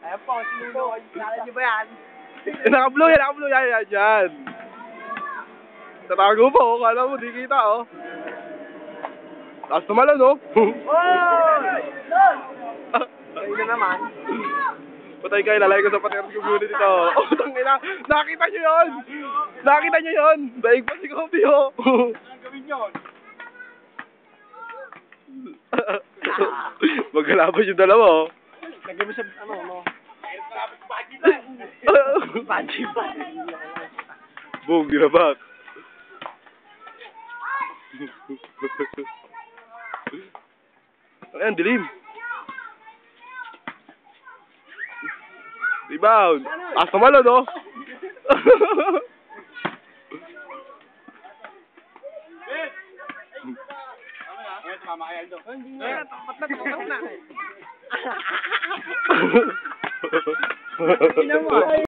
Ayan po, sinunood. Nalala niyo ba yan? Naka-blue yan, yan. Tatago po, kala mo, di kita, oh. Taas tumalon, oh. Kayo na naman. Patay kayo, lalay ko sa Patriarch Community to. Oh, tangina, nakita nyo yun! Nakita nyo yun! Daig pa si Kobe, oh. Anong gawin yun? Magkalaban yung dalawa, oh. Lagyan mo sa, ano, no? Baji ba? Boom, ginabak. Ayan, dilim. Rebound. Taas tumalon, oh. Mama kay Aldo. Hindi na. Tapat na. Hindi na mo.